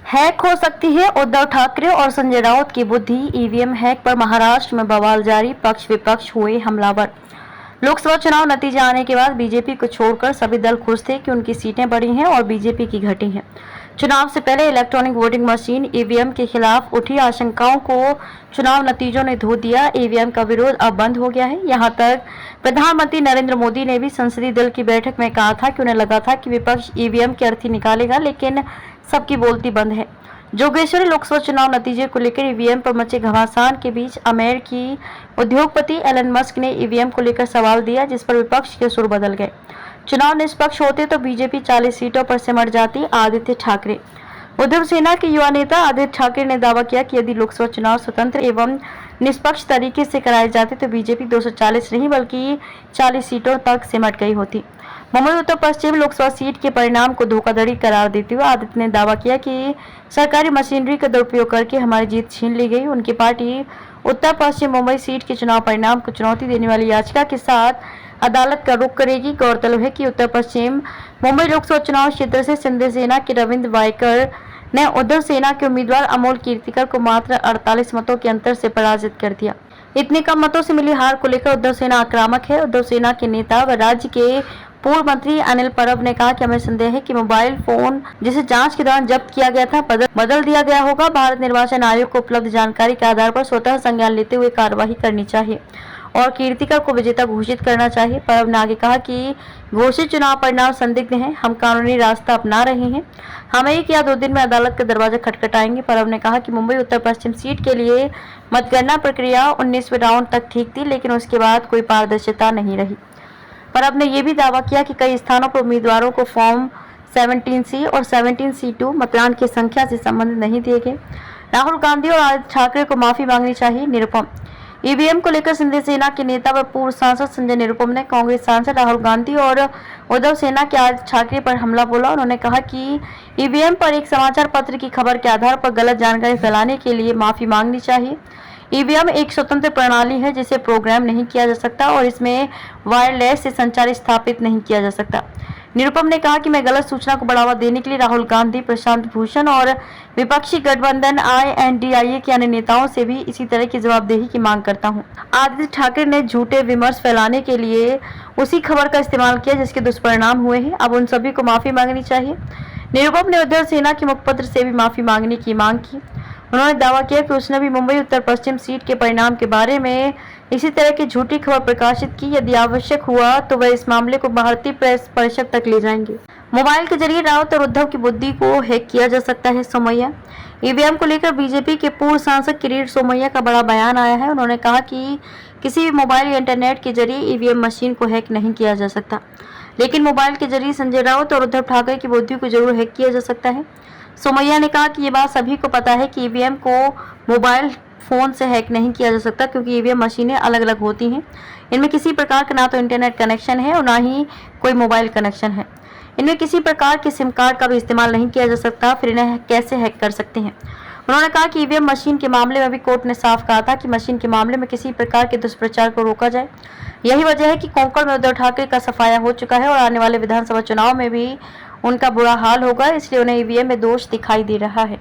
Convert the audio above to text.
Hack हो सकती है उद्धव ठाकरे और संजय राउत की बुद्धि। ईवीएम हैक पर महाराष्ट्र में बवाल जारी, पक्ष विपक्ष हुए हमलावर। लोकसभा चुनाव नतीजे आने के बाद बीजेपी को छोड़कर सभी दल खुश थे कि उनकी सीटें बढ़ी हैं और बीजेपी की घटी हैं। चुनाव से पहले इलेक्ट्रॉनिक वोटिंग मशीन ईवीएम के खिलाफ उठी आशंकाओं को चुनाव नतीजों ने धो दिया। ईवीएम का विरोध अब बंद हो गया है। यहां तक प्रधानमंत्री नरेंद्र मोदी ने भी संसदीय दल की बैठक में कहा था कि उन्हें लगा था कि विपक्ष ईवीएम की अर्थी निकालेगा, लेकिन सबकी बोलती बंद है। जोगेश्वरी लोकसभा चुनाव नतीजे को लेकर ईवीएम पर मचे घमासान के बीच अमेरिकी उद्योगपति एलन मस्क ने ईवीएम को लेकर सवाल दिया, जिस पर विपक्ष के सुर बदल गए। चुनाव निष्पक्ष होते तो बीजेपी 40 सीटों पर सिमट जाती। आदित्य ठाकरे। उद्धव सेना के युवा नेता आदित्य ठाकरे ने दावा किया कि यदि लोकसभा चुनाव स्वतंत्र एवं निष्पक्ष तरीके से कराए जाते तो बीजेपी 240 नहीं बल्कि 40 सीटों तक सिमट गई होती। मुंबई उत्तर पश्चिम लोकसभा सीट के परिणाम को धोखाधड़ी करार देते हुए आदित्य ने दावा किया कि सरकारी मशीनरी का दुरुपयोग करके हमारी जीत छीन ली गई। उनकी पार्टी उत्तर पश्चिम मुंबई सीट के चुनाव परिणाम को चुनौती देने वाली याचिका के साथ अदालत का रुख करेगी। गौरतलब है कि उत्तर पश्चिम मुंबई लोकसभा चुनाव क्षेत्र से सिंधे सेना के रविंद्र वायकर ने उद्धव सेना के उम्मीदवार अमोल कीर्तिकर को मात्र 48 मतों के अंतर से पराजित कर दिया। इतने कम मतों से मिली हार को लेकर उद्धव सेना आक्रामक है। उद्धव सेना के नेता व राज्य के पूर्व मंत्री अनिल परब ने कहा कि हमें संदेह है कि मोबाइल फोन जिसे जांच के दौरान जब्त किया गया था बदल दिया गया होगा। भारत निर्वाचन आयोग को उपलब्ध जानकारी के आधार पर स्वतः संज्ञान लेते हुए कार्यवाही करनी चाहिए और कीर्तिकर को विजेता घोषित करना चाहिए। परब ने आगे कहा कि घोषित चुनाव परिणाम संदिग्ध हैं, हम कानूनी रास्ता अपना रहे हैं, हम 1 या 2 दिन में अदालत का दरवाजा खटखटाएंगे। परब ने कहा कि मुंबई उत्तर पश्चिम सीट के लिए मतगणना प्रक्रिया 19वें राउंड तक ठीक थी, लेकिन उसके बाद कोई पारदर्शिता नहीं रही। परब ने यह भी दावा किया कि कई स्थानों पर उम्मीदवारों को फॉर्म 17C और 17C2 मतदान की संख्या से संबंधित नहीं दिए गए। राहुल गांधी और आदित्य ठाकरे को माफी मांगनी चाहिए। निरुपम। ईवीएम को लेकर सिंधे सेना के नेता व पूर्व सांसद संजय निरुपम ने कांग्रेस सांसद राहुल गांधी और उद्धव सेना के आदित्य ठाकरे पर हमला बोला। उन्होंने कहा कि ईवीएम पर एक समाचार पत्र की खबर के आधार पर गलत जानकारी फैलाने के लिए माफी मांगनी चाहिए। ईवीएम एक स्वतंत्र प्रणाली है जिसे प्रोग्राम नहीं किया जा सकता और इसमें वायरलेस से संचार स्थापित नहीं किया जा सकता। निरुपम ने कहा कि मैं गलत सूचना को बढ़ावा देने के लिए राहुल गांधी, प्रशांत भूषण और विपक्षी गठबंधन INDIA के अन्य नेताओं से भी इसी तरह की जवाबदेही की मांग करता हूं। आदित्य ठाकरे ने झूठे विमर्श फैलाने के लिए उसी खबर का इस्तेमाल किया जिसके दुष्परिणाम हुए हैं। अब उन सभी को माफी मांगनी चाहिए। निरुपम ने उद्धव सेना के मुखपत्र से भी माफी मांगने की मांग की। उन्होंने दावा किया कि उसने भी मुंबई उत्तर पश्चिम सीट के परिणाम के बारे में इसी तरह की झूठी खबर प्रकाशित की। यदि आवश्यक हुआ तो वह इस मामले को भारतीय प्रेस परिषद तक ले जाएंगे। मोबाइल के जरिए राउत और उद्धव की बुद्धि को हैक किया जा सकता है। सोमैया। ईवीएम को लेकर बीजेपी के पूर्व सांसद किरीट सोमैया का बड़ा बयान आया है। उन्होंने कहा कि किसी भी मोबाइल या इंटरनेट के जरिए ईवीएम मशीन को हैक नहीं किया जा सकता, लेकिन मोबाइल के जरिए संजय राउत और उद्धव ठाकरे की बुद्धि को जरूर हैक किया जा सकता है। सोमैया ने कहा कि ये बात सभी को पता है कि ईवीएम को मोबाइल फोन से हैक नहीं किया जा सकता, क्योंकि ईवीएम मशीनें अलग अलग होती हैं। इनमें किसी प्रकार का ना तो इंटरनेट कनेक्शन है और ना ही कोई मोबाइल कनेक्शन है। इनमें किसी प्रकार के सिम कार्ड का भी इस्तेमाल नहीं किया जा सकता, फिर इन्हें कैसे हैक कर सकते हैं। उन्होंने कहा कि ईवीएम मशीन के मामले में भी कोर्ट ने साफ कहा था कि मशीन के मामले में किसी प्रकार के दुष्प्रचार को रोका जाए। यही वजह है कि कोंकण में उद्धव ठाकरे का सफाया हो चुका है और आने वाले विधानसभा चुनाव में भी उनका बुरा हाल होगा, इसलिए उन्हें ईवीएम में दोष दिखाई दे रहा है।